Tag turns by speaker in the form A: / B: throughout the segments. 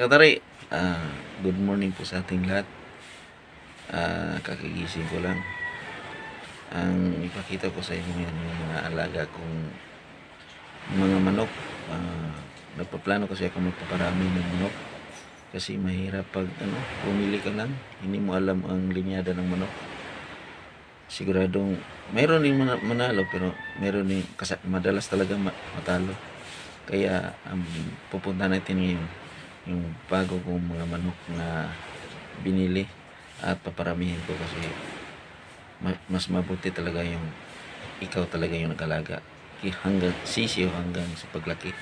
A: Katari, good morning po sa ating lahat. Kakagising ko lang. Ang ipakita ko sa inyo yung mga alaga kong mga manok. Nagpaplano kasi ako magpaparami ng manok. Kasi mahirap pag pumili ka lang, hindi mo alam ang linyada ng manok. Siguradong mayroon din manalo, pero mayroon din madalas talaga matalo. Kaya pupunta natin ngayon yung bago kong mga manok na binili at paparamihin ko kasi mas mabuti talaga yung ikaw talaga yung nag-alaga hanggang sisiyo hanggang sa paglaki.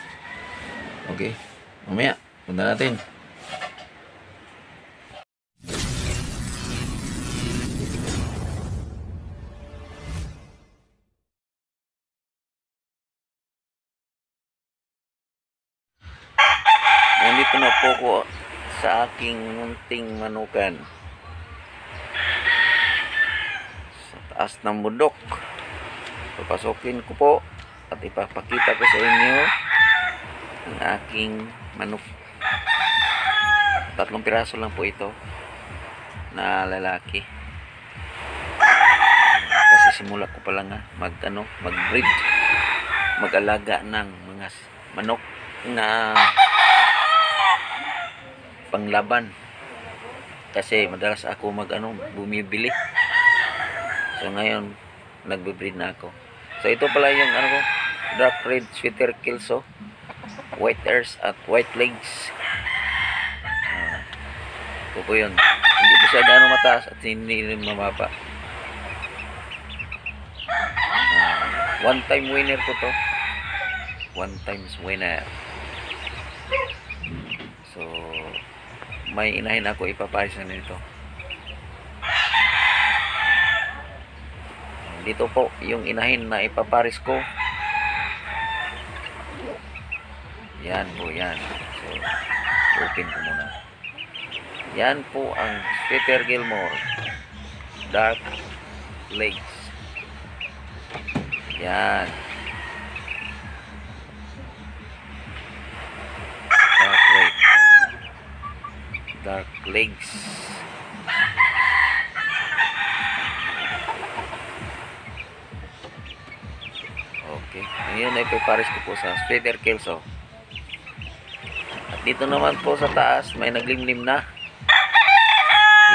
A: Okay, mamaya punta natin. Nandito na po ko sa aking munting manukan sa taas ng bundok. Papasukin ko po at ipapakita ko sa inyo ang aking manok. 3 piraso lang po ito na lalaki. Kasi simula ko pa lang mag-breed, mag-alaga ng mga manok na panglaban. Kasi madalas ako bumibili. So ngayon nagbe-breed na ako. So ito pala yung ko, dark red sweater kilso, white ears at white legs. Ito po yun. Hindi po siya gano'ng mataas at hindi rin mababa. One time winner po to. One times winner. So may inahin ako ipaparis na nito. Dito po yung inahin na ipaparis ko. Yan po yan. So open ko muna. Yan po ang Peter Gilmore dark legs. Yan. Dark legs. Okay. Ngayon ay prepares ko po sa sweater kelso. At dito naman po sa taas may naglimlim na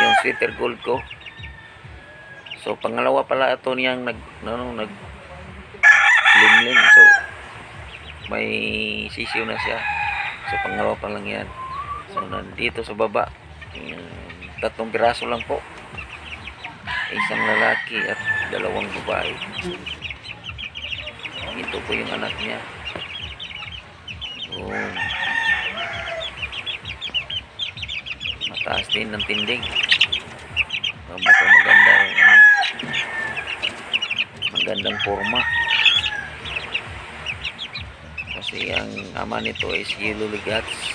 A: yung sweater gold ko. So pangalawa pala ito niyang naglimlim. So may sisiyo na siya. So pangalawa pa lang yan. So nandito sa baba 3 piraso lang po, isang lalaki at 2 babae. Ito po yung anak niya. Mataas din ng tindig. Magandang forma. Kasi ang ama nito is yellow legats.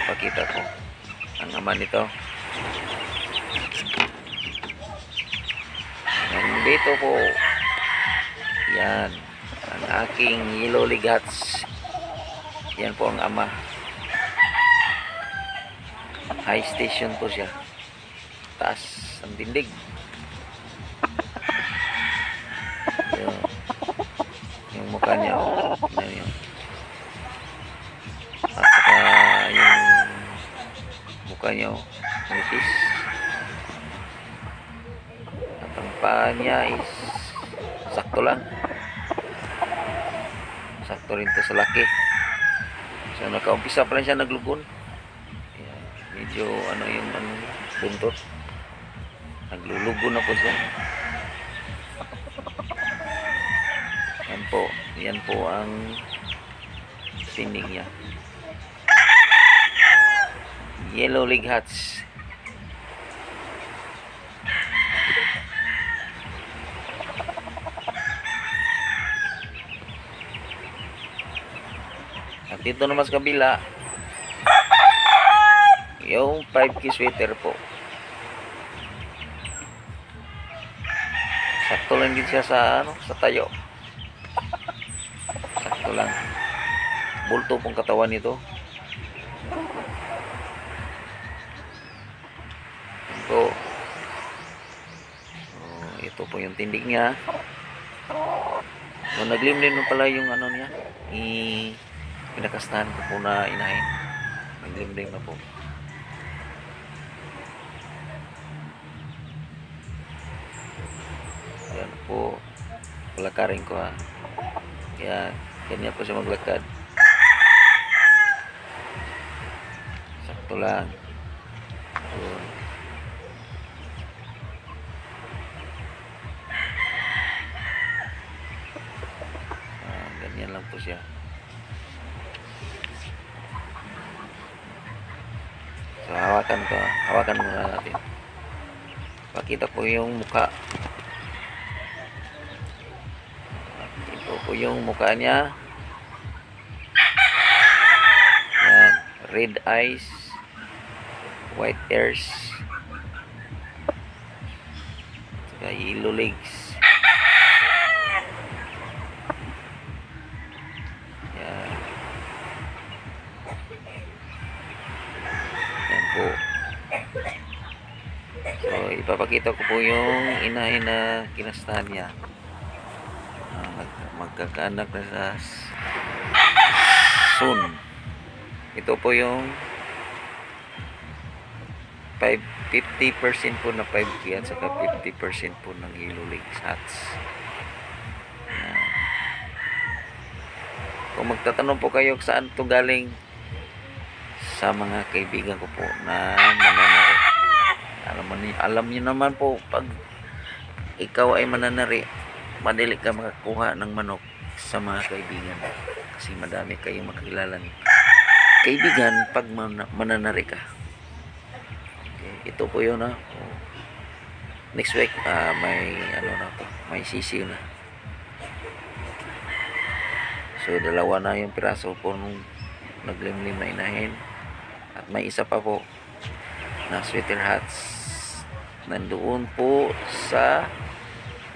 A: Ipapakita ko ang ama nito. Nandito po yan ang aking yellow legats. Yan po ang ama. High station po siya, taas ang tindig. Yung mukha niya yun. At saka yung mukha niya nipis. At ang paa niya is sakto lang, sakto rin to sa laki. So nakaumpisa pa lang siya naglugon. Medyo yung buntot, naglulugon na po siya. Yan po ang tindig niya. Yellow leghats. At dito naman sa kabila yung 5K sweater po. Sakto lang din siya sa tayo. Sakto lang. bulto pong katawan nito. Ito. Oh, ito po yung tindig niya. So, naglimlim na pala yung ano niya. Pinakastahan ko po na inahin. Naglimlim na po. Ayan po. Palakarin ko ha. Kaya ganyan po siya maglakad. Sakto lang. Ayan. Ganyan lang po siya. So hawakan ko. Hawakan muna natin. Pakita po yung mukha. Ito po yung mukha niya. Yan. Red eyes. White ears. Saka yellow legs. Yan. Yan po. So, ipapakita ko po yung inahin na kinastahan niya. Magkakaanak na sa soon. Ito po yung 50% po na 5K at saka 50% po ng yellow legs hats. Yan. Kung magtatanong po kayo saan to galing, sa mga kaibigan ko po na mananari. Alam niyo naman po, pag ikaw ay mananari, madali ka makakuha ng manok sa mga kaibigan. Kasi madami kayong makakilalang kaibigan pag mananari ka. Okay, ito po yun ha. Next week, may ano na po, may sisiw na. So, dalawa na yung piraso po nung naglimlim na inahin. At may isa pa po na sweater hats nandoon po sa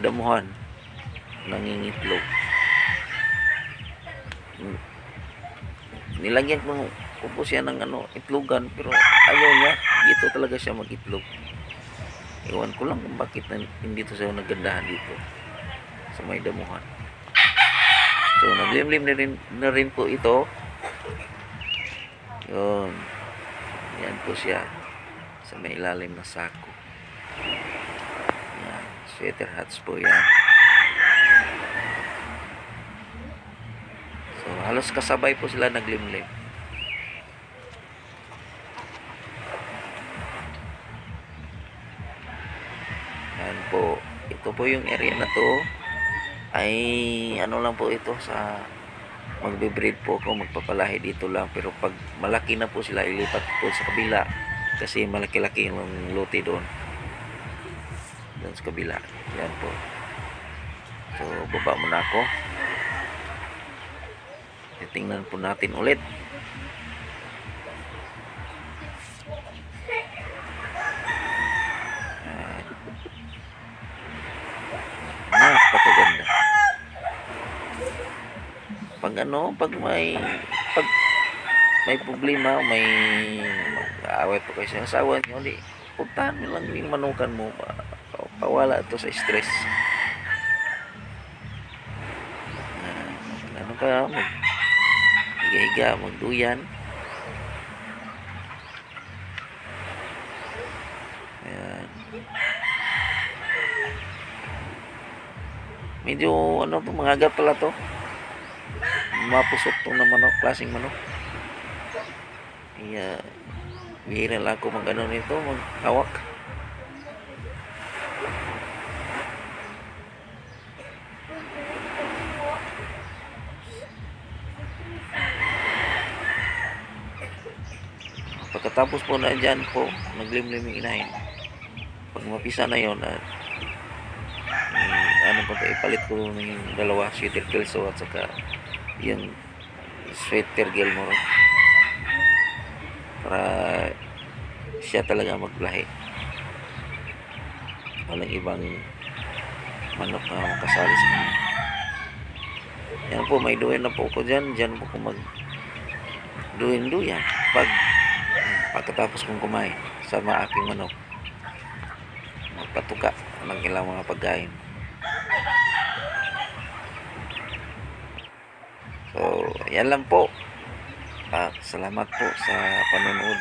A: damuhan, nangingitlog. Nilagyan ko po siya ng itlogan, pero ayaw niya. Dito talaga siya mag-itlog. Iwan ko lang kung bakit hindi to siya nagandahan dito sa may damuhan. So naglimlim na rin po ito. Yun. Yan po siya sa may ilalim na sako. Yan. Sweater hats po yan. So halos kasabay po sila naglimlim. Yan po. Ito po yung area na to. Ay ano lang po ito sa magbe-breed po ako, magpapalahi dito lang, pero pag malaki na po sila ilipat po sa kabila kasi malaki-laki yung lote doon sa kabila. Yan po. So baba muna ako, titingnan po natin ulit. Napakaganda. Pag may problema, may mag-aaway po kayo sa asawa niyo, di puntahan mo lang yung manukan mo, pawala ito sa stress. Ano pa, higa-higa, magduyan. Ayan. Medyo mga agat pala to, mapusok tong na manok, klaseng manok. Kaya bihira lang ako nito, maghawak. Pagkatapos po na dyan po, naglimlim yung inahin. Pag mapisa na yun, ipalit ko ng dalawa, sweater kelso at saka yung sweater gilmore, para siya talaga maglahi. Walang ibang manok na makasali sa kanya. Yan po, may duwen na po ko dyan. Dyan po ko duyan-duyan pagkatapos kong kumain sa mga aking manok, magpatuka ng ilang mga pagkain. So, yan lang po. At salamat po sa panonood.